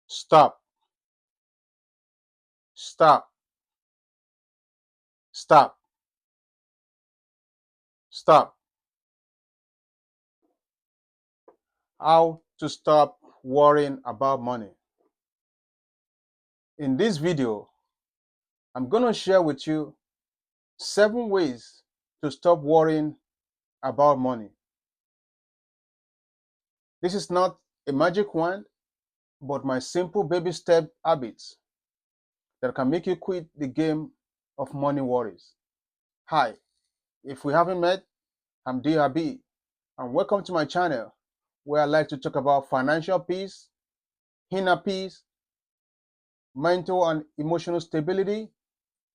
Stop, stop, stop, stop. How to stop worrying about money. In this video, I'm going to share with you 7 ways to stop worrying about money. This is not a magic wand, but my simple baby step habits that can make you quit the game of money worries. Hi, if we haven't met, I'm Dee Abi, and welcome to my channel where I like to talk about financial peace, inner peace, mental and emotional stability,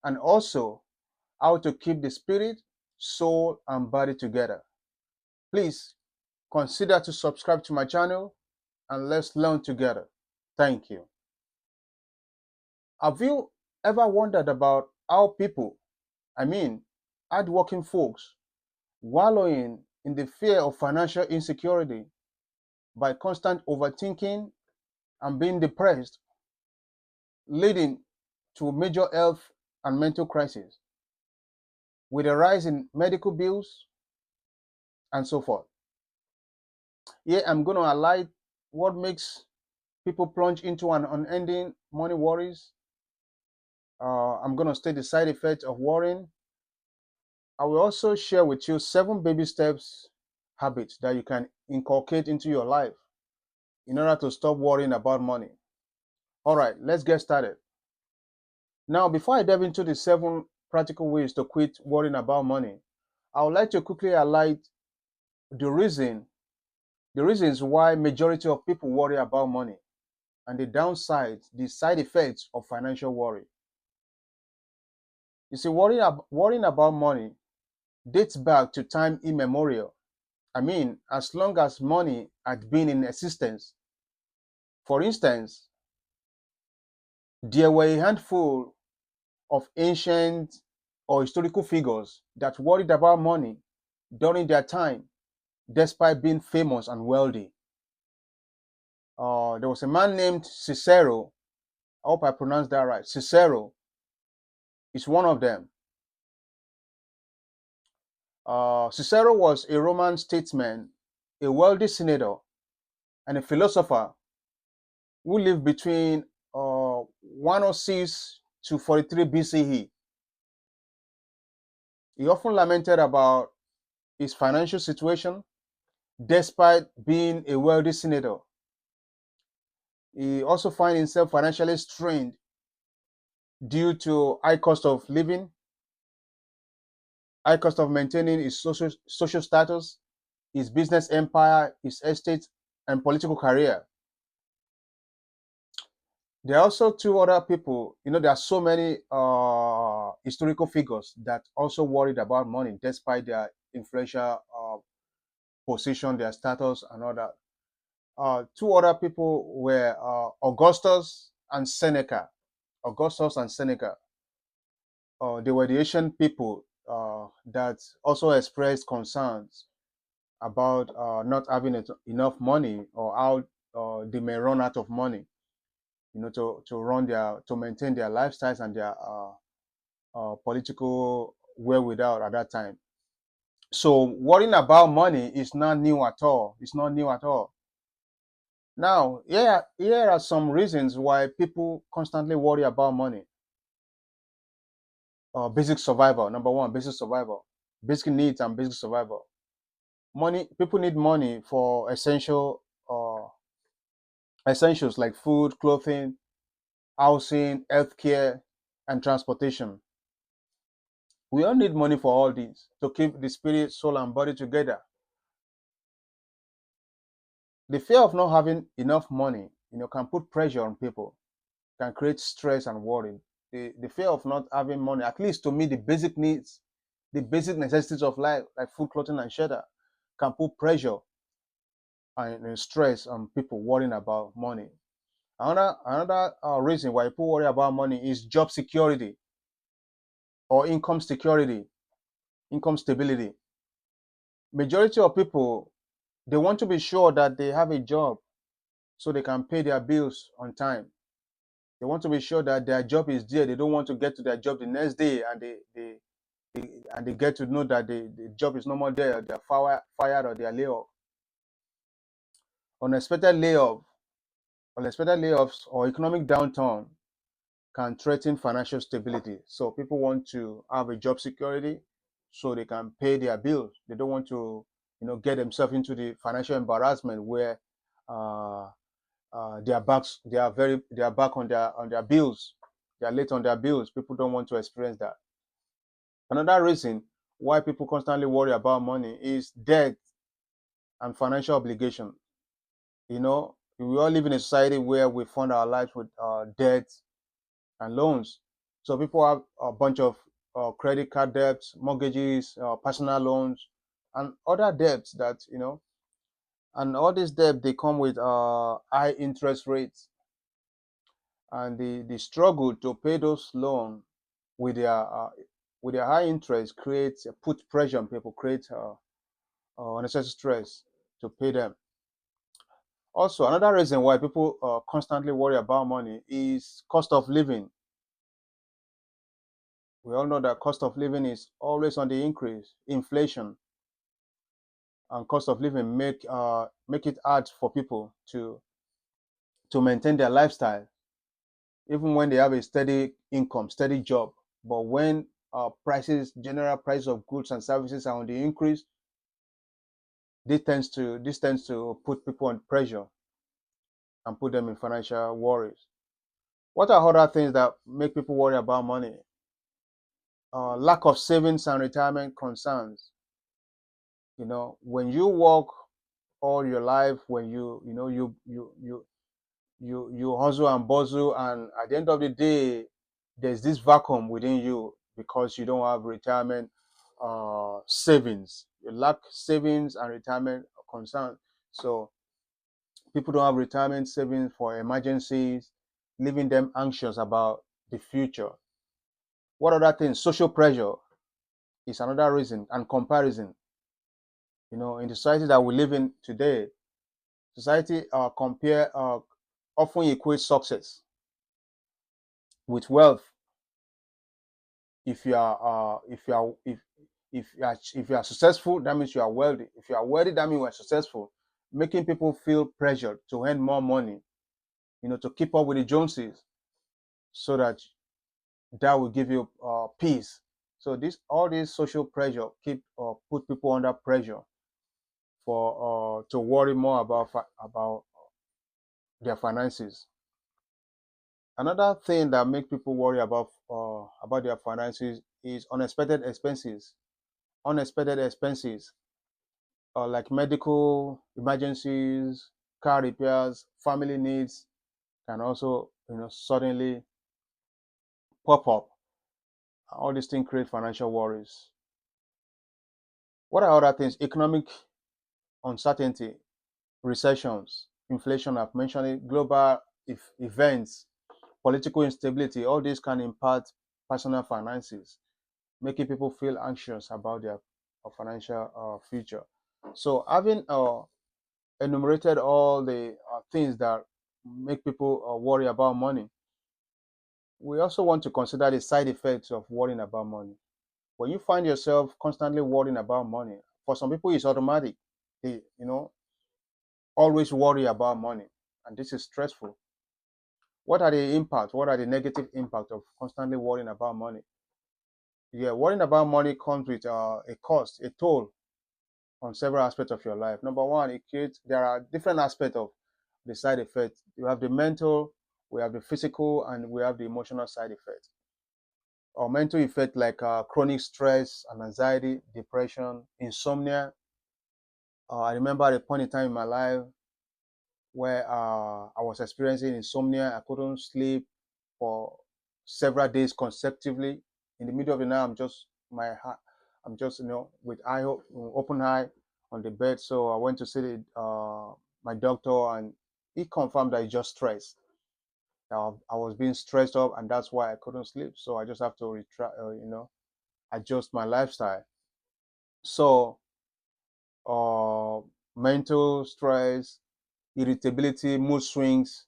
and also how to keep the spirit, soul, and body together. Please consider to subscribe to my channel and let's learn together. Thank you. Have you ever wondered about how people, I mean, hardworking folks, wallowing in the fear of financial insecurity by constant overthinking and being depressed, leading to major health and mental crises, with a rise in medical bills and so forth? Here I'm going to highlight what makes people plunge into an unending money worries. I'm going to state the side effects of worrying. I will also share with you 7 baby steps habits that you can inculcate into your life in order to stop worrying about money. All right, let's get started. Now, before I delve into the 7 practical ways to quit worrying about money, I would like to quickly highlight the reasons why majority of people worry about money and the downsides, the side effects of financial worry. You see, worrying about money dates back to time immemorial. I mean, as long as money had been in existence. For instance, there were a handful of ancient or historical figures that worried about money during their time, despite being famous and wealthy. There was a man named Cicero. I hope I pronounced that right. Cicero is one of them. Cicero was a Roman statesman, a wealthy senator, and a philosopher who lived between 106 to 43 BCE. He often lamented about his financial situation despite being a wealthy senator. He also found himself financially strained due to high cost of living, high cost of maintaining his social status, his business empire, his estate, and political career. There are also 2 other people. There are so many historical figures that also worried about money despite their influential position, their status, and all that. 2 other people were Augustus and Seneca. Augustus and Seneca. They were the ancient people that also expressed concerns about not having enough money, or how they may run out of money, to maintain their lifestyles and their political wherewithal at that time. So worrying about money is not new at all. It's not new at all. Now, here are some reasons why people constantly worry about money. Basic survival. Number 1, basic survival. Basic needs and basic survival. People need money for essentials like food, clothing, housing, healthcare, and transportation. We all need money for all these to keep the spirit, soul, and body together. The fear of not having enough money, can put pressure on people, can create stress and worry. The fear of not having money, at least to meet the basic needs, the basic necessities of life, like food, clothing, and shelter, can put pressure and stress on people worrying about money. Another reason why people worry about money is job security or income security, income stability. Majority of people, they want to be sure that they have a job, so they can pay their bills on time. They want to be sure that their job is there. They don't want to get to their job the next day and they get to know that the job is no more there. They're fired or they're laid off. Unexpected layoff, unexpected layoffs or economic downturn can threaten financial stability. So people want to have a job security so they can pay their bills. They don't want to, get themselves into the financial embarrassment where uh, they are back on their bills. They are late on their bills. People don't want to experience that. Another reason why people constantly worry about money is debt and financial obligation. We all live in a society where we fund our lives with debt and loans. So people have a bunch of credit card debts, mortgages, personal loans, and other debts and all these debts they come with high interest rates, and the struggle to pay those loans with their uh, with their high interest creates put pressure on people, create unnecessary stress to pay them. Also, another reason why people constantly worry about money is cost of living. We all know that cost of living is always on the increase. Inflation and cost of living make it hard for people to maintain their lifestyle, even when they have a steady income, steady job. But when general prices of goods and services are on the increase, this tends to put people on pressure and put them in financial worries. What are other things that make people worry about money? Lack of savings and retirement concerns. When you work all your life, when you hustle and bustle, and at the end of the day there's this vacuum within you because you don't have retirement savings. You lack savings and retirement concern. So people don't have retirement savings for emergencies, leaving them anxious about the future. What other things? Social pressure is another reason, and comparison. In the society that we live in today, society compare often equates success with wealth. If you are successful, that means you are wealthy. If you are wealthy, that means you are successful, making people feel pressured to earn more money, to keep up with the Joneses, so that will give you peace. So this all this social pressure put people under pressure for to worry more about their finances. Another thing that makes people worry about their finances is unexpected expenses. Unexpected expenses like medical emergencies, car repairs, family needs can also suddenly pop up. All these things create financial worries. What are other things? Economic uncertainty, recessions, inflation. I've mentioned it. Global events, political instability. All these can impact personal finances, making people feel anxious about their financial future. So having enumerated all the things that make people worry about money, we also want to consider the side effects of worrying about money. When you find yourself constantly worrying about money, for some people it's automatic. They, always worry about money, and this is stressful. What are the impacts? What are the negative impacts of constantly worrying about money? Yeah, worrying about money comes with a cost, a toll on several aspects of your life. Number one, there are different aspects of the side effects. You have the mental, we have the physical, and we have the emotional side effects. Or mental effect like chronic stress and anxiety, depression, insomnia. I remember at a point in time in my life where I was experiencing insomnia. I couldn't sleep for several days consecutively. In the middle of the night, I'm just with open eye on the bed. So I went to see my doctor, and he confirmed that it's just stress. I was being stressed up, and that's why I couldn't sleep. So I just have to adjust my lifestyle. So uh, mental stress, irritability, mood swings.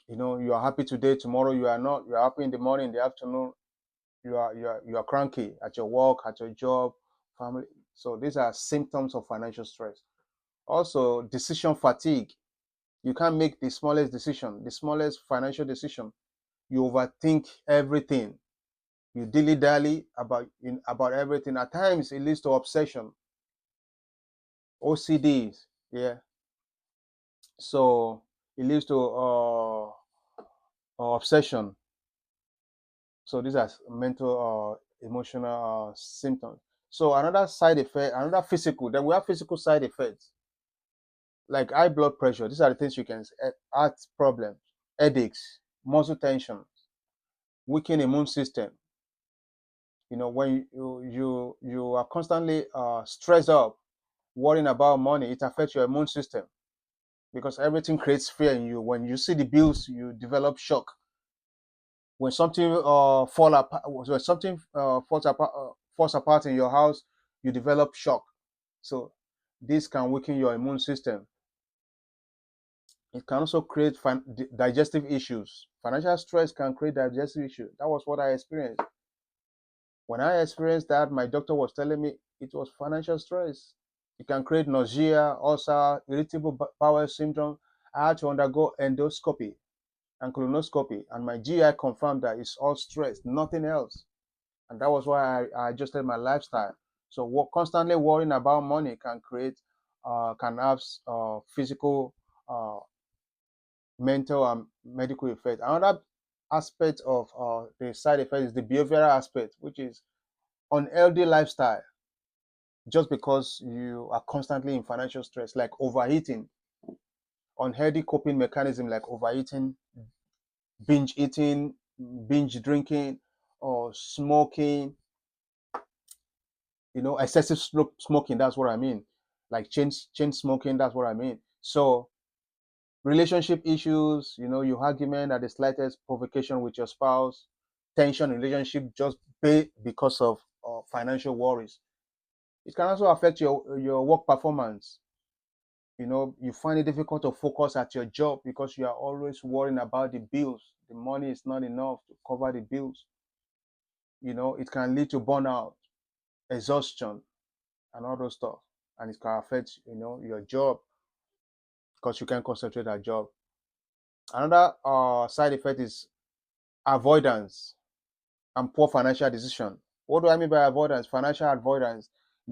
You are happy today, tomorrow you are not. You are happy in the morning, in the afternoon you are cranky at your work, at your job, family. So these are symptoms of financial stress. Also, decision fatigue. You can't make the smallest decision, the smallest financial decision. You overthink everything. You dilly dally about everything. At times, it leads to obsession, OCDs. Yeah. So it leads to obsession. So these are mental, emotional symptoms. So another side effect, another physical. Then we have physical side effects like high blood pressure. These are the things you can heart problems, headaches, muscle tension, weakened immune system. When you are constantly stressed up, worrying about money, it affects your immune system because everything creates fear in you. When you see the bills, you develop shock. When something when something falls apart in your house, you develop shock. So this can weaken your immune system. It can also create digestive issues. Financial stress can create digestive issues. That was what I experienced. When I experienced that, my doctor was telling me it was financial stress. It can create nausea, ulcer, irritable bowel syndrome. I had to undergo endoscopy and colonoscopy, and my GI confirmed that it's all stress, nothing else. And that was why I adjusted my lifestyle. So constantly worrying about money can have physical, uh, mental, and medical effect. Another aspect of the side effect is the behavioral aspect, which is unhealthy lifestyle. Just because you are constantly in financial stress, like overeating, unhealthy coping mechanism like overeating, binge eating, binge drinking, or smoking, excessive smoking. That's what I mean. Like chain smoking. That's what I mean. So relationship issues. You argument at the slightest provocation with your spouse, tension in relationship just because of financial worries. It can also affect your work performance. You find it difficult to focus at your job because you are always worrying about the bills. The money is not enough to cover the bills. It can lead to burnout, exhaustion, and all those stuff. And it can affect, your job because you can't concentrate at job. Another side effect is avoidance and poor financial decision. What do I mean by avoidance? Financial avoidance.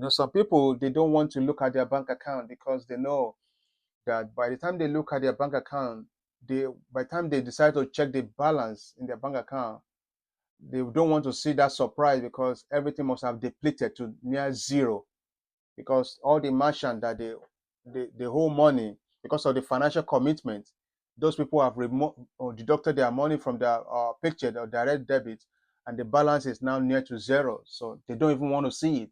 Some people, they don't want to look at their bank account because they know that by the time they look at their bank account, by the time they decide to check the balance in their bank account, they don't want to see that surprise because everything must have depleted to near zero because all the merchant that they hold money because of the financial commitment, those people have removed or deducted their money from their paycheck or direct debit, and the balance is now near to zero. So they don't even want to see it,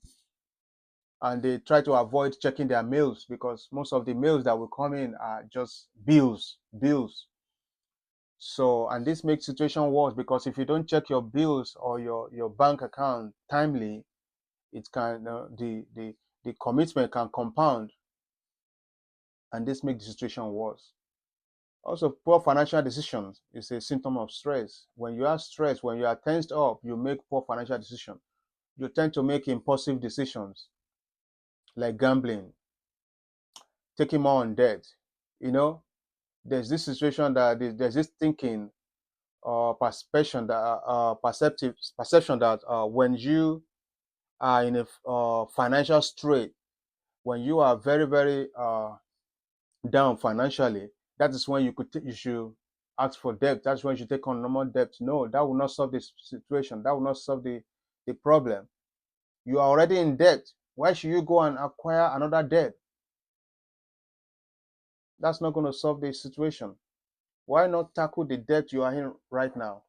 and they try to avoid checking their mails because most of the mails that will come in are just bills. So, and this makes situation worse because if you don't check your bills or your bank account timely, it can the commitment can compound, and this makes the situation worse. Also, poor financial decisions is a symptom of stress. When you are stressed, when you are tensed up, you make poor financial decisions. You tend to make impulsive decisions like gambling, taking more on debt. You know, there's this situation that there's this thinking or perception that perception that when you are in a financial strait, when you are very very down financially, that is when you should ask for debt. That's when you should take on normal debt. No, that will not solve the situation. That will not solve the problem. You are already in debt. Why should you go and acquire another debt? That's not going to solve the situation. Why not tackle the debt you are in right now?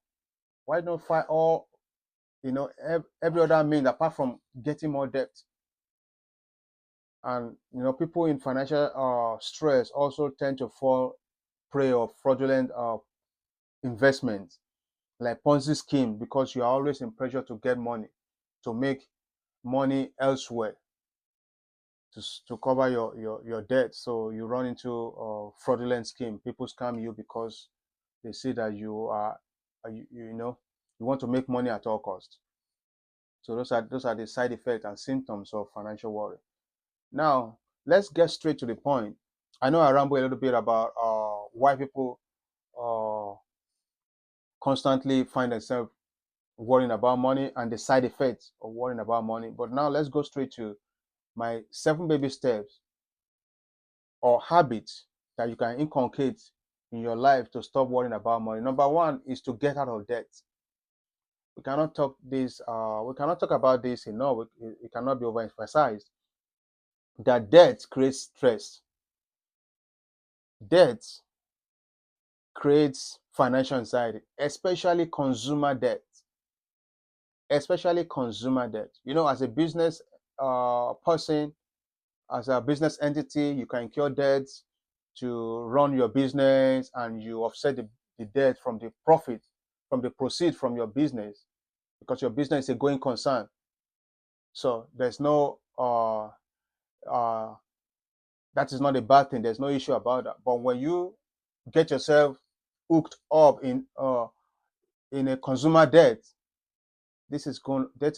Why not fight all every other means apart from getting more debt? And people in financial stress also tend to fall prey of fraudulent investments like Ponzi scheme because you are always in pressure to get money, to make money elsewhere. to cover your debt. So you run into a fraudulent scheme. People scam you because they see that you are you know you want to make money at all costs. So those are the side effects and symptoms of financial worry. Now let's get straight to the point. I know I ramble a little bit about why people uh, constantly find themselves worrying about money and the side effects of worrying about money. But now let's go straight to my 7 baby steps or habits that you can inculcate in your life to stop worrying about money. Number one is to get out of debt. We cannot talk about this enough. It cannot be overemphasized that debt creates stress. Debt creates financial anxiety, especially consumer debt. As a business person, as a business entity, you can incur debts to run your business, and you offset the debt from the profit, from the proceed from your business, because your business is a going concern. So there's no uh, that is not a bad thing. There's no issue about that. But when you get yourself hooked up in a consumer debt, that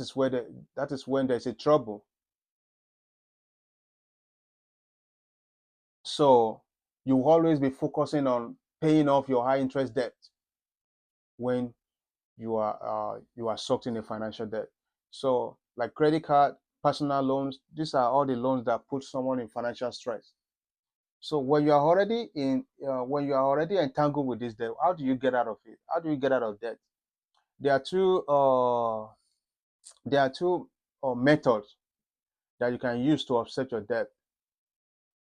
is when there's a trouble. So you will always be focusing on paying off your high interest debt when you are sucked in a financial debt. So like credit card, personal loans, these are all the loans that put someone in financial stress. So when you are already entangled with this debt, how do you get out of it? How do you get out of debt? There are two methods that you can use to offset your debt.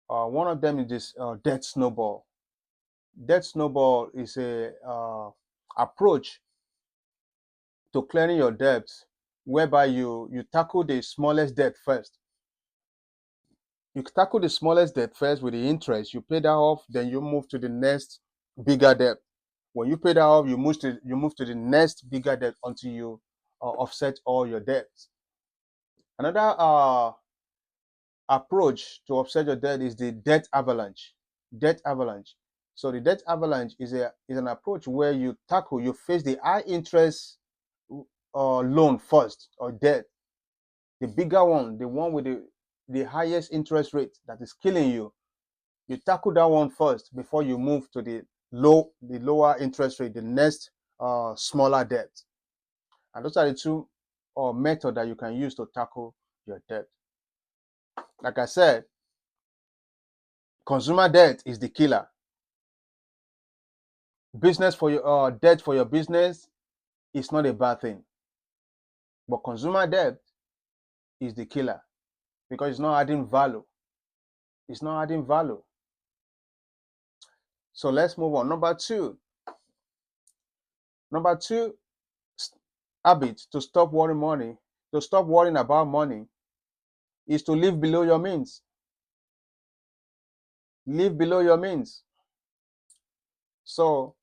One of them is this debt snowball. Debt snowball is a approach to clearing your debts, whereby you tackle the smallest debt first. You tackle the smallest debt first with the interest. You pay that off, then you move to the next bigger debt. When you pay that off, you move to the next bigger debt until you offset all your debts. Another approach to offset your debt is the debt avalanche. Debt avalanche. So the debt avalanche is an approach where you face the high interest loan first, or debt, the bigger one, the one with the highest interest rate that is killing you. You tackle that one first before you move to the lower interest rate, the next smaller debt. And those are the two methods that you can use to tackle your debt. Like I said, consumer debt is the killer. Business for your debt for your business is not a bad thing, but consumer debt is the killer because it's not adding value. It's not adding value. So let's move on. Number two habit to stop worrying about money, is to live below your means. Live below your means. So,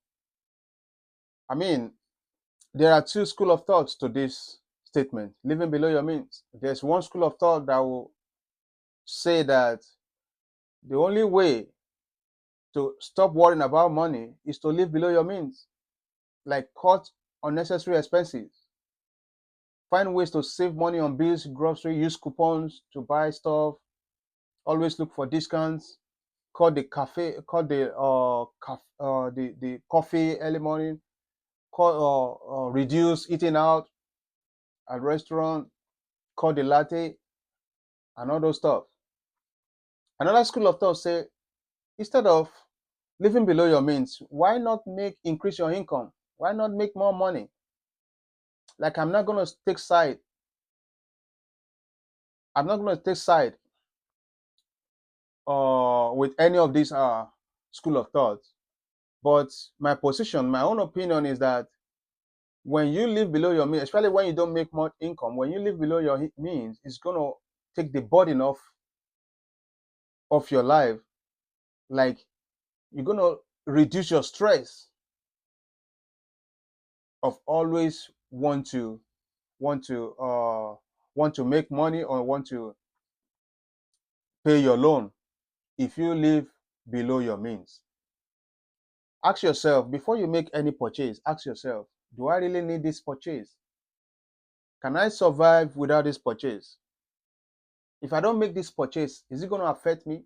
I mean, there are two school of thoughts to this statement, living below your means. There's one school of thought that will say that the only way to stop worrying about money is to live below your means, like cut unnecessary expenses, find ways to save money on bills, grocery, use coupons to buy stuff, always look for discounts, cut the coffee early morning, reduce eating out at restaurant, cut the latte, and all those stuff. Another school of thought say, instead of living below your means, why not increase your income? Why not make more money? Like I'm not gonna take side with any of these school of thought. But my own opinion is that when you live below your means, especially when you don't make much income, when you live below your means, it's gonna take the burden of your life. Like, you're gonna reduce your stress of always want to want to make money, or want to pay your loan if you live below your means. Ask yourself, before you make any purchase, ask yourself, do I really need this purchase? Can I survive without this purchase? If I don't make this purchase, is it going to affect me?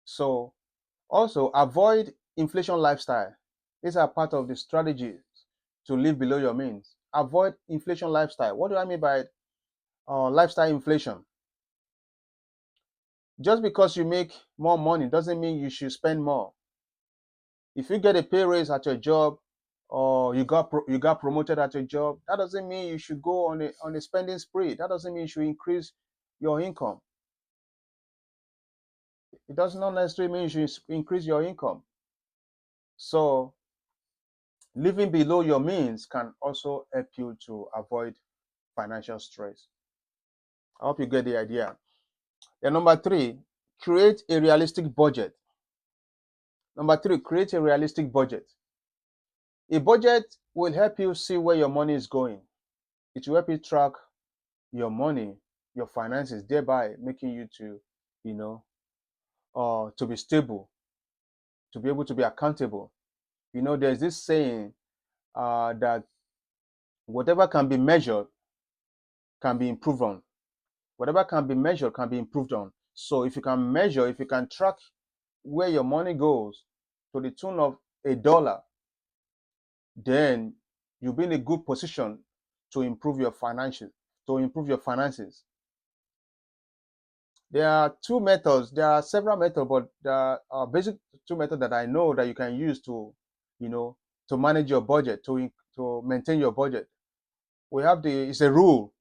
So also avoid inflation lifestyle. These are part of the strategies to live below your means. Avoid inflation lifestyle. What do I mean by lifestyle inflation? Just because you make more money doesn't mean you should spend more. If you get a pay raise at your job, or you got promoted at your job, that doesn't mean you should go on a spending spree. That doesn't mean you should increase your income. It does not necessarily mean you should increase your income. So living below your means can also help you to avoid financial stress. I hope you get the idea. Then number three, create a realistic budget. Number three, create a realistic budget. A budget will help you see where your money is going. It will help you track your money, your finances, thereby making you to, you know, to be stable, to be able to be accountable. There's this saying that whatever can be measured can be improved on. Whatever can be measured can be improved on. So if you can measure, if you can track where your money goes to the tune of $1, then you'll be in a good position to improve your finances, There are two methods. There are several methods, but the basic two methods that I know that you can use to, you know, to manage your budget, to maintain your budget. We have it's a rule.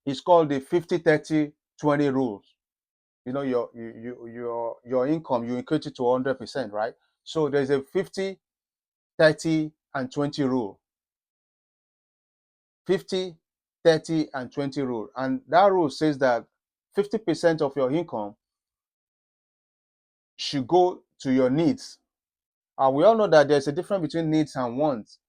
It's called the 50-30-20 rules. Your income, you equate it to 100%, right? So there's a 50, 30, and 20 rule. 50, 30, and 20 rule. And that rule says that 50% of your income should go to your needs. We all know that there's a difference between needs and wants.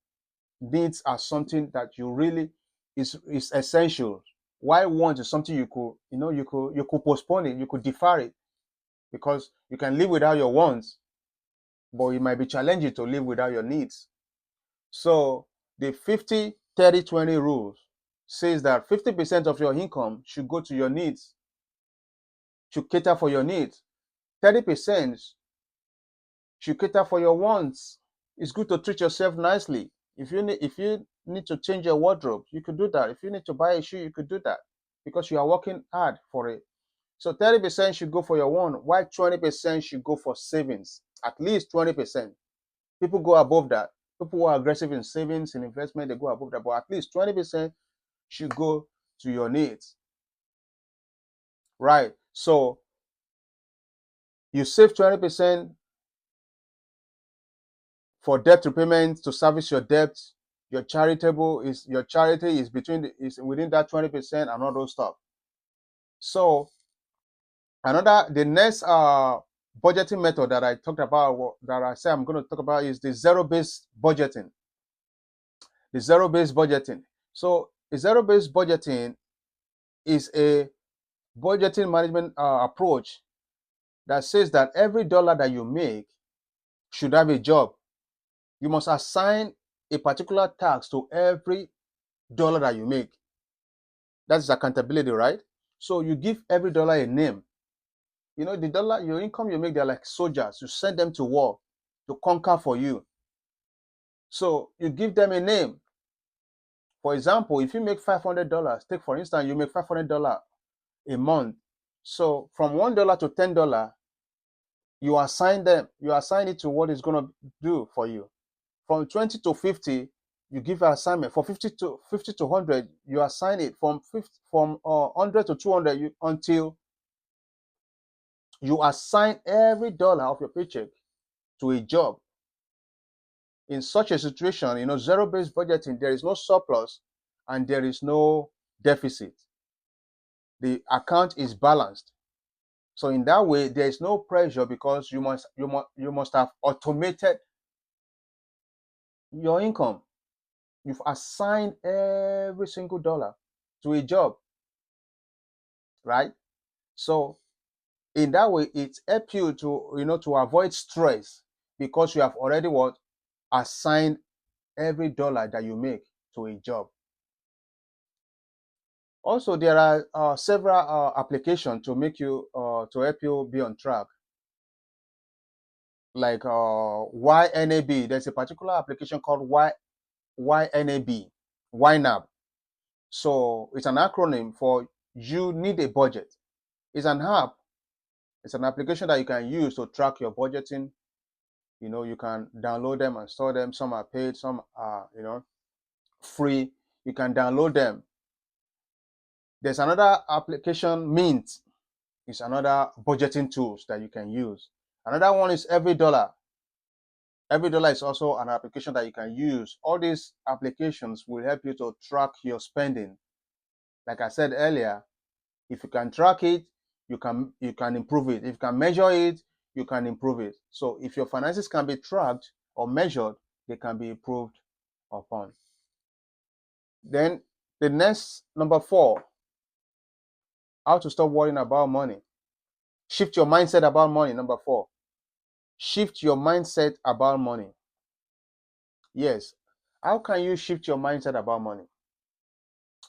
Needs are something that you really is essential. Why want is something you could postpone it, you could defer it, because you can live without your wants, but it might be challenging to live without your needs. So the 50-30-20 rules says that 50% of your income should go to your needs, should cater for your needs. 30% should cater for your wants. It's good to treat yourself nicely. If you need to change your wardrobe, you could do that. If you need to buy a shoe, you could do that, because you are working hard for it. So 30% should go for your want, while 20% should go for savings. At least 20%. People go above that. People who are aggressive in savings and investment, they go above that. But at least 20% should go to your needs. Right. So you save 20% for debt repayment, to service your debt. Your charity is is within that 20% and all those stuff. So the next budgeting method that I talked about, that I say I'm going to talk about, is the zero-based budgeting. The zero-based budgeting. So the zero-based budgeting is a budgeting management approach that says that every dollar that you make should have a job. You must assign a particular task to every dollar that you make. That's accountability, right? So you give every dollar a name. The dollar, your income you make, they're like soldiers. You send them to war to conquer for you. So you give them a name. For example, if you make $500, take for instance, you make $500 a month. So from $1 to $10, you assign it to what it's going to do for you. From 20 to 50, you give an assignment. For 50 to 100, you assign it. From 100 to 200, until you assign every dollar of your paycheck to a job. In such a situation, zero-based budgeting, there is no surplus and there is no deficit. The account is balanced. So in that way, there is no pressure, because you must have automated your income. You've assigned every single dollar to a job. right? So in that way, it helps you to to avoid stress because you have already what assigned every dollar that you make to a job. Also, there are several applications to make you to help you be on track, like YNAB. There's a particular application called YNAB, YNAB. So it's an acronym for you need a budget. It's an app. It's an application that you can use to track your budgeting. You can download them and store them. Some are paid, some are free. You can download them. There's another application, Mint. It's another budgeting tools that you can use. Another one is Every Dollar. Every Dollar is also an application that you can use. All these applications will help you to track your spending. Like I said earlier, if you can track it, you can improve it. If you can measure it, you can improve it. So if your finances can be tracked or measured, they can be improved upon. Then the next, number 4, how to stop worrying about money. Shift your mindset about money. Number 4, shift your mindset about money. Yes. How can you shift your mindset about money?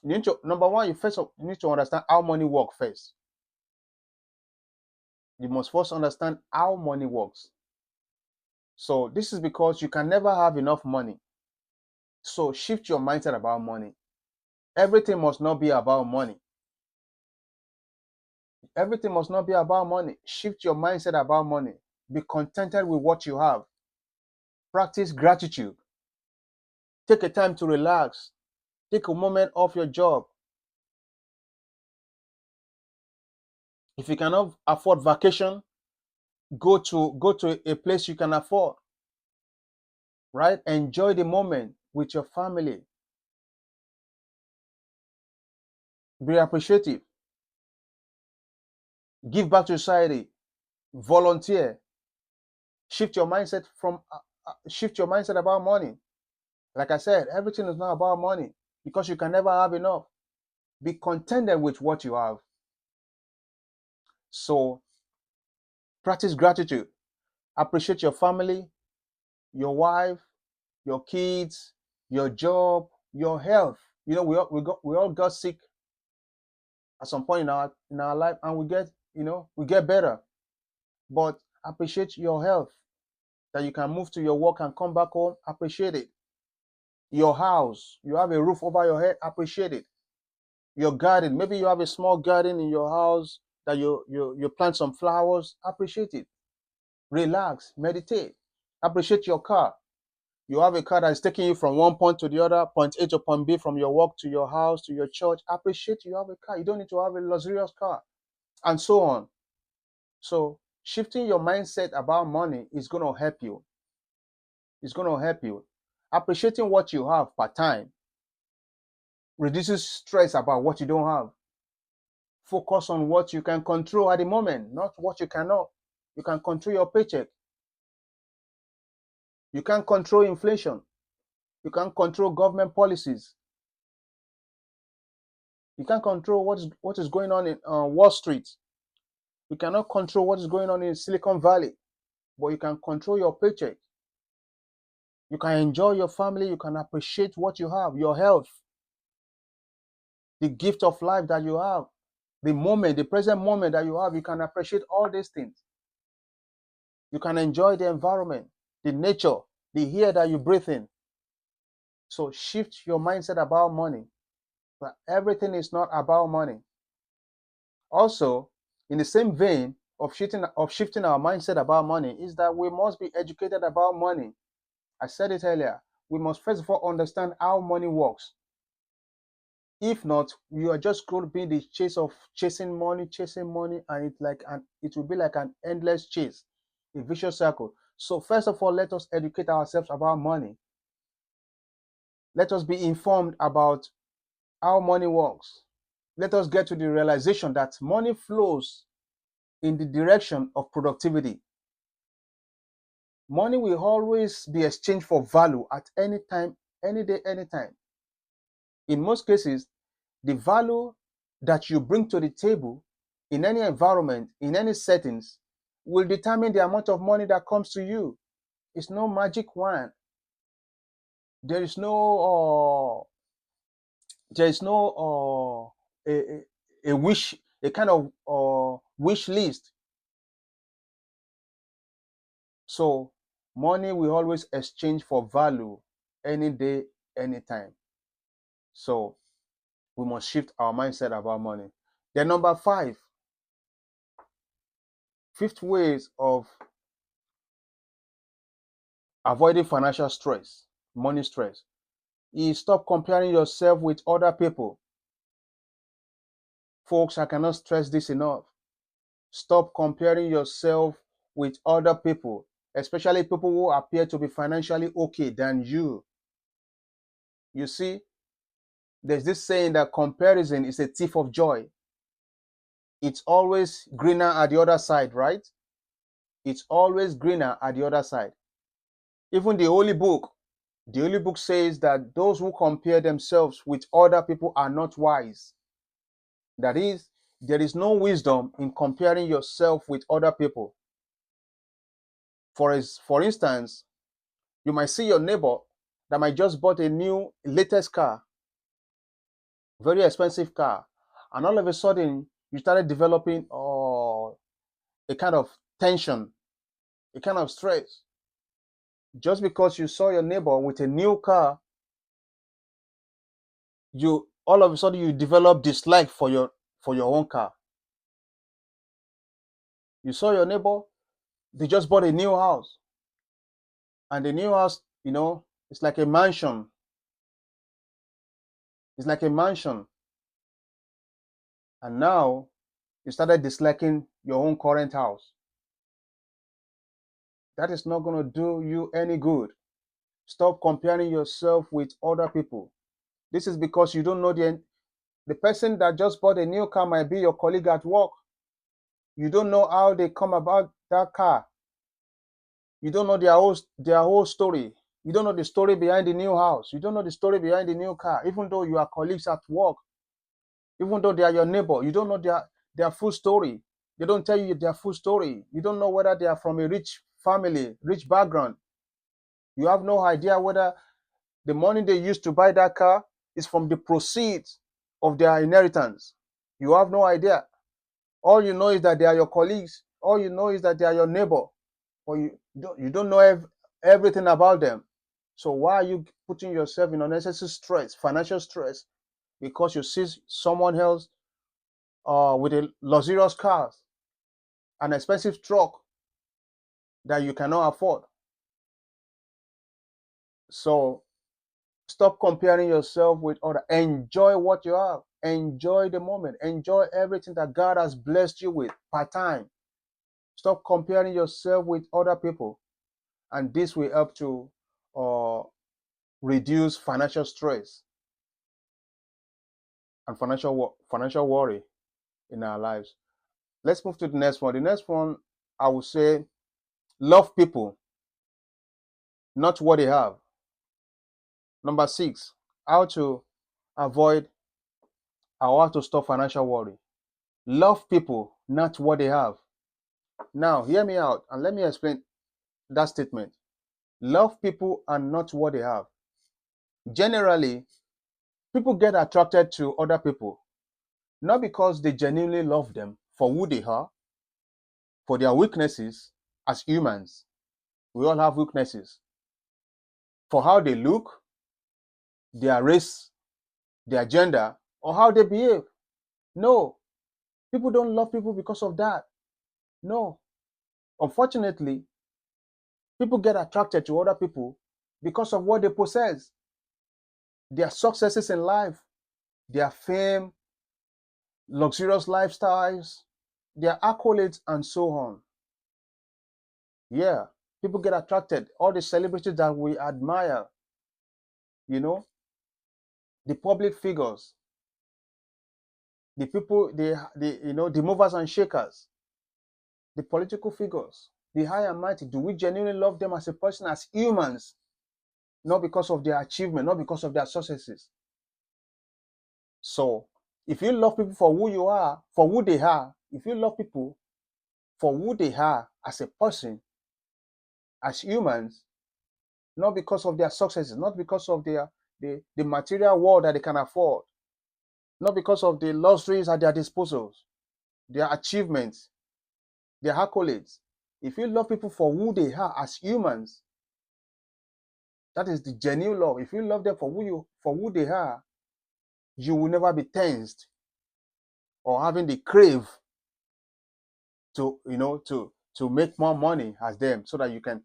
Number 1, you need to understand how money works first. You must first understand how money works. So this is because you can never have enough money. So shift your mindset about money. Everything must not be about money. Everything must not be about money. Shift your mindset about money. Be contented with what you have. Practice gratitude. Take a time to relax. Take a moment off your job. If you cannot afford vacation, go to a place you can afford. Right? Enjoy the moment with your family. Be appreciative. Give back to society. Volunteer. Shift your mindset about money. Like I said, everything is not about money because you can never have enough. Be contented with what you have. So practice gratitude. Appreciate your family, your wife, your kids, your job, your health. We all got sick at some point in our life, and we get better. But appreciate your health, that you can move to your work and come back home. Appreciate it. Your house, you have a roof over your head. Appreciate it. Your garden, maybe you have a small garden in your house that you plant some flowers. Appreciate it. Relax, meditate. Appreciate your car. You have a car that is taking you from one point to the other, point A to point B, from your work to your house to your church. Appreciate you have a car. You don't need to have a luxurious car, and so on. So shifting your mindset about money is going to help you. It's going to help you. Appreciating what you have per time reduces stress about what you don't have. Focus on what you can control at the moment, not what you cannot. You can control your paycheck. You can't control inflation. You can't control government policies. You can't control what is going on in Wall Street. You cannot control what is going on in Silicon Valley, but you can control your paycheck. You can enjoy your family. You can appreciate what you have, your health, the gift of life that you have, the present moment that you have. You can appreciate all these things. You can enjoy the environment, the nature, the air that you breathe in. So shift your mindset about money. But everything is not about money. Also, in the same vein of shifting our mindset about money, is that we must be educated about money. I said it earlier. We must first of all understand how money works. If not, you are just going to be in the chase of chasing money, and it will be like an endless chase, a vicious circle. So first of all, let us educate ourselves about money. Let us be informed about how money works. Let us get to the realization that money flows in the direction of productivity. Money will always be exchanged for value at any time, any day, anytime. In most cases, the value that you bring to the table in any environment, in any settings, will determine the amount of money that comes to you. It's no magic wand. There is no a wish, a kind of wish list. So money we always exchange for value any day, anytime. So we must shift our mindset about money. Then number fifth ways of avoiding financial stress, money stress, is stop comparing yourself with other people. Folks, I cannot stress this enough. Stop comparing yourself with other people, especially people who appear to be financially okay than you. You see, there's this saying that comparison is a thief of joy. It's always greener at the other side, right? It's always greener at the other side. Even the Holy Book says that those who compare themselves with other people are not wise. That is, there is no wisdom in comparing yourself with other people. For instance, you might see your neighbor that might just bought a new latest car, very expensive car, and all of a sudden you started developing a kind of tension, a kind of stress, just because you saw your neighbor with a new car. You all of a sudden you develop dislike for your own car. You saw your neighbor, they just bought a new house, and the new house, it's like a mansion. It's like a mansion, and now you started disliking your own current house. That is not going to do you any good. Stop comparing yourself with other people. This is because you don't know the person that just bought a new car might be your colleague at work. You don't know how they come about that car. You don't know their whole story. You don't know the story behind the new house. You don't know the story behind the new car. Even though you are colleagues at work, even though they are your neighbor, you don't know their full story. They don't tell you their full story. You don't know whether they are from a rich family, rich background. You have no idea whether the money they used to buy that car is from the proceeds of their inheritance. You have no idea. All you know is that they are your colleagues. All you know is that they are your neighbor. Or you don't know everything about them. So why are you putting yourself in unnecessary stress, financial stress, because you see someone else with a luxurious car, an expensive truck that you cannot afford? So stop comparing yourself with others. Enjoy what you have. Enjoy the moment. Enjoy everything that God has blessed you with part time. Stop comparing yourself with other people, and this will help to uh, reduce financial stress and financial worry in our lives. Let's move to the next one. The next one, I would say, love people, not what they have. Number 6, how to avoid or how to stop financial worry. Love people, not what they have. Now, hear me out and let me explain that statement. Love people and not what they have. Generally, people get attracted to other people not because they genuinely love them for who they are, for their weaknesses as humans. We all have weaknesses. For how they look, their race, their gender, or how they behave. No, people don't love people because of that. No. Unfortunately, people get attracted to other people because of what they possess, their successes in life, their fame, luxurious lifestyles, their accolades, and so on. Yeah, people get attracted. All the celebrities that we admire, you know, the public figures, the people, the movers and shakers, the political figures, the high and mighty. Do we genuinely love them as a person, as humans? Not because of their achievement, not because of their successes. So, if you love people for who you are, for who they are, if you love people for who they are as a person, as humans, not because of their successes, not because of the material world that they can afford, not because of the luxuries at their disposal, their achievements, their accolades. If you love people for who they are as humans, that is the genuine love. If you love them for who they are, you will never be tensed or having the crave to to make more money as them, so that you can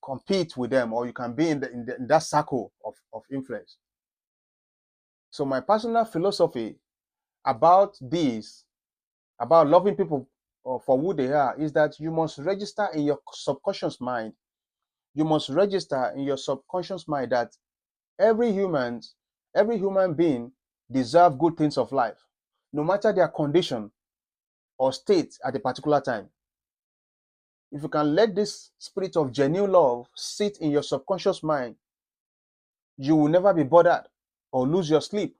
compete with them, or you can be in that circle of influence. So my personal philosophy about this, about loving people for who they are, is that you must register in your subconscious mind. You must register in your subconscious mind that every human, every human being deserve good things of life, no matter their condition or state at a particular time. If you can let this spirit of genuine love sit in your subconscious mind, you will never be bothered or lose your sleep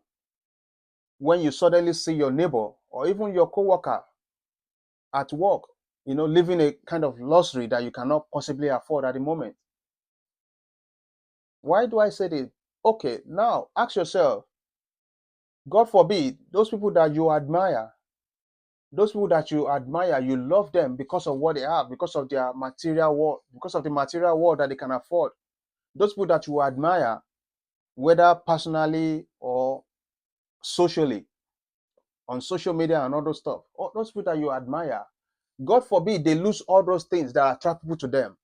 when you suddenly see your neighbor or even your coworker at work, living a kind of luxury that you cannot possibly afford at the moment. Why do I say this? Okay, now ask yourself, God forbid, those people that you admire, you love them because of what they have, because of their material world, because of the material world that they can afford. Those people that you admire, whether personally or socially, on social media and all those stuff, all those people that you admire, God forbid they lose all those things that attract people to them.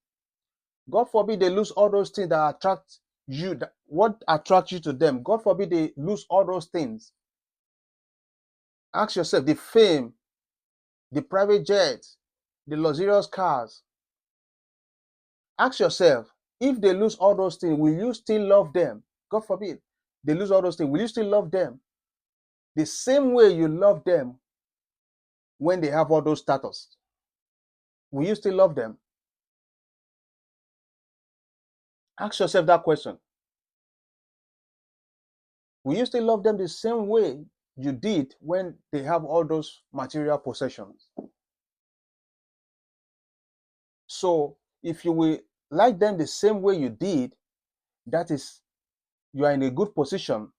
God forbid they lose all those things that attract you, what attracts you to them. God forbid they lose all those things. Ask yourself, the fame, the private jets, the luxurious cars. Ask yourself, if they lose all those things, will you still love them? God forbid they lose all those things. Will you still love them the same way you love them when they have all those status? Will you still love them? Ask yourself that question. Will you still love them the same way you did when they have all those material possessions? So, if you will like them the same way you did, that is, you are in a good position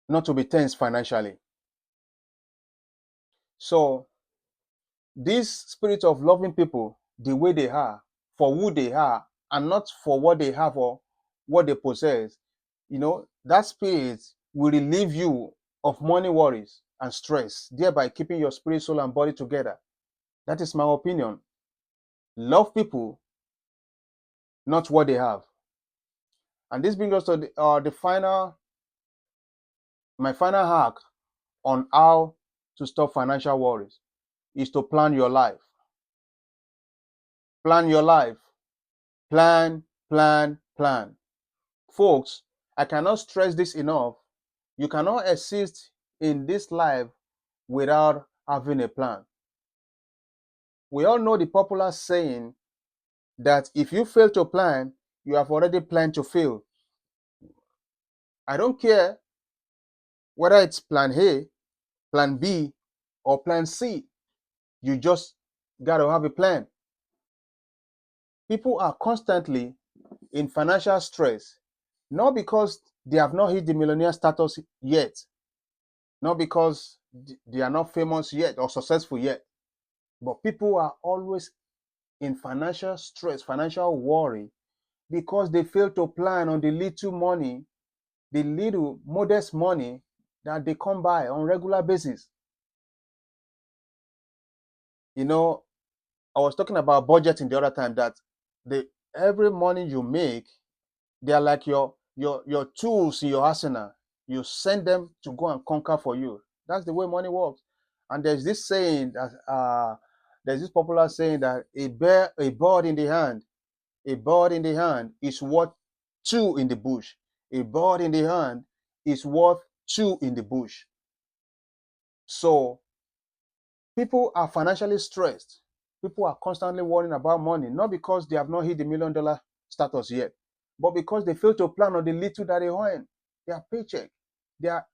not to be tense financially. So, this spirit of loving people the way they are, for who they are, and not for what they have or what they possess, that spirit will relieve you of money worries and stress, thereby keeping your spirit, soul, and body together. That is my opinion. Love people, not what they have. And this brings us to my final hack on how to stop financial worries is to plan your life. Plan your life. Plan, plan, plan. Folks, I cannot stress this enough. You cannot exist in this life without having a plan. We all know the popular saying that if you fail to plan, you have already planned to fail. I don't care whether it's plan A, plan B, or plan C. You just got to have a plan. People are constantly in financial stress, not because they have not hit the millionaire status yet, not because they are not famous yet or successful yet, but people are always in financial stress, financial worry, because they fail to plan on the little money, the little modest money that they come by on regular basis. I was talking about budgeting the other time, that the every money you make, they are like your tools in your arsenal. You send them to go and conquer for you. That's the way money works. And there's this popular saying that a bird in the hand, a bird in the hand is worth two in the bush. A bird in the hand is worth two in the bush. So people are financially stressed. People are constantly worrying about money, not because they have not hit the $1 million status yet, but because they fail to plan on the little that they earn, their paycheck, their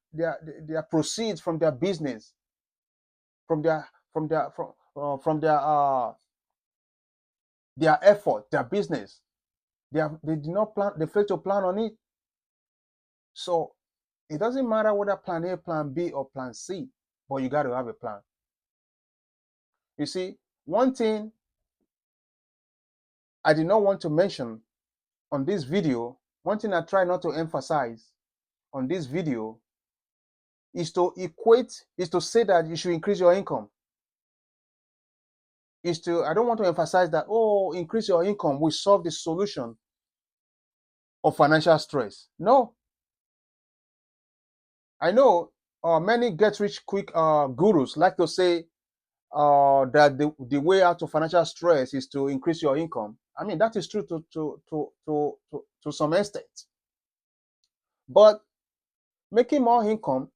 proceeds from their business. from their effort, their business. They did not plan. They failed to plan on it. So it doesn't matter whether plan A, plan B, or plan C, but you got to have a plan. You see, one thing I did not want to mention on this video, one thing I try not to emphasize on this video is to say that you should increase your income. I don't want to emphasize that, oh, increase your income will solve the solution of financial stress. No. I know many get rich quick gurus like to say that the way out of financial stress is to increase your income. I mean, that is true to some extent. But making more income,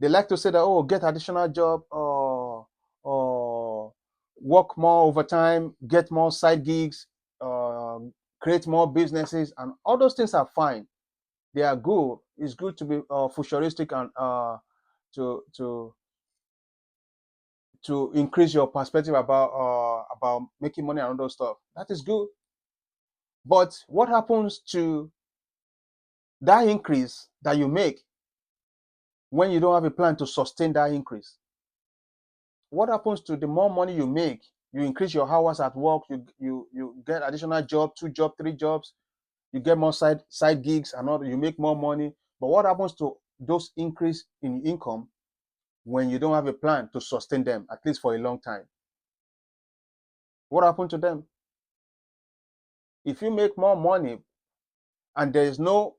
they like to say that, oh, get additional job, or work more overtime, get more side gigs, create more businesses, and all those things are fine. They are good. It's good to be futuristic and to increase your perspective about making money and all those stuff. That is good. But what happens to that increase that you make when you don't have a plan to sustain that increase? What happens to the more money you make? You increase your hours at work, you get additional job, 2 jobs, 3 jobs, you get more side gigs and all, you make more money. But what happens to those increase in income when you don't have a plan to sustain them, at least for a long time? What happened to them? If you make more money and there is no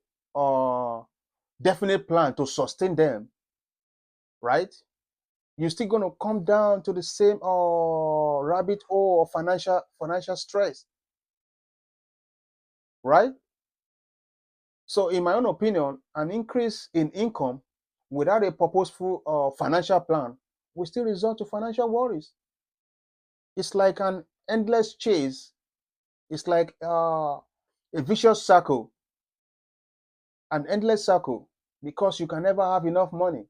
definite plan to sustain them, right? You're still going to come down to the same rabbit hole of financial stress, right? So in my own opinion, an increase in income without a purposeful financial plan will still result to financial worries. It's like an endless chase. It's like a vicious circle, an endless circle, because you can never have enough money.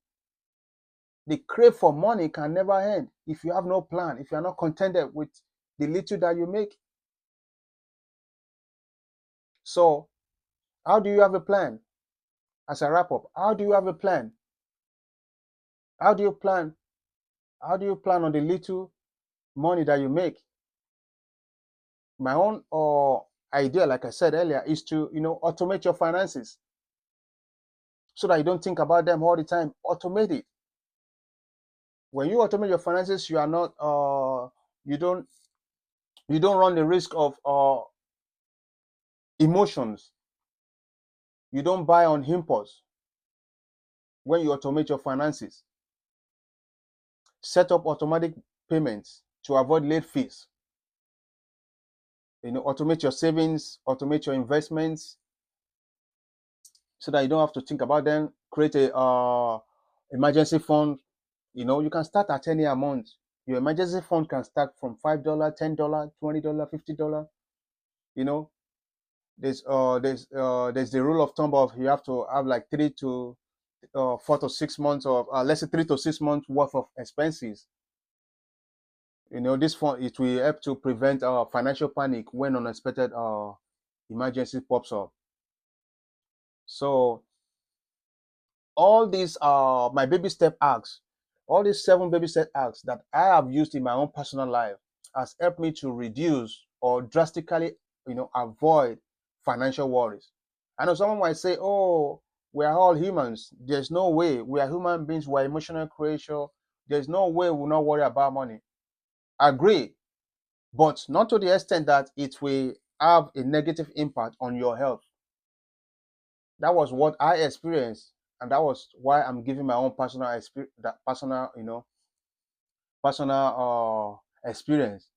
The crave for money can never end if you have no plan, if you are not contented with the little that you make. So, how do you have a plan? As a wrap up, how do you have a plan? How do you plan? How do you plan on the little money that you make? My own idea, like I said earlier, is to automate your finances so that you don't think about them all the time. Automate it. When you automate your finances, you are not you don't run the risk of emotions. You don't buy on impulse when you automate your finances. Set up automatic payments to avoid late fees. Automate your savings, automate your investments so that you don't have to think about them. Create a emergency fund. You can start at any amount. Your emergency fund can start from $5, $10, $20, $50. There's the rule of thumb of you have to have like 3 to 4 to 6 months of let's say 3 to 6 months worth of expenses. This fund, it will help to prevent financial panic when unexpected emergency pops up. So all these are my baby step acts. All these 7 baby step acts that I have used in my own personal life has helped me to reduce or drastically, avoid financial worries. I know someone might say, "Oh, we are all humans. There's no way. We are human beings. We are emotional creatures. There's no way we'll not worry about money." I agree, but not to the extent that it will have a negative impact on your health. That was what I experienced, and that was why I'm giving my own personal experience, personal experience.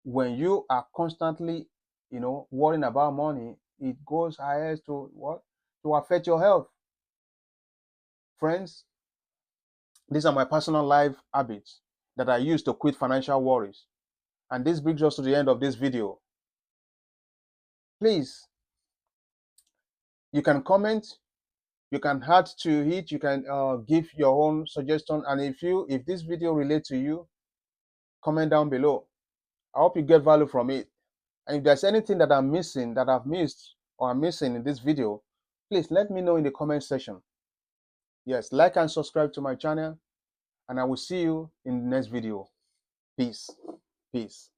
When you are constantly, worrying about money, it goes ahead to what? To affect your health. Friends, these are my personal life habits that I use to quit financial worries. And this brings us to the end of this video. Please, you can comment You can add to it. You can give your own suggestion. And if this video relates to you, comment down below. I hope you get value from it. And if there's anything that I'm missing, that I've missed, or I'm missing in this video, please let me know in the comment section. Yes, like and subscribe to my channel, and I will see you in the next video. Peace. Peace.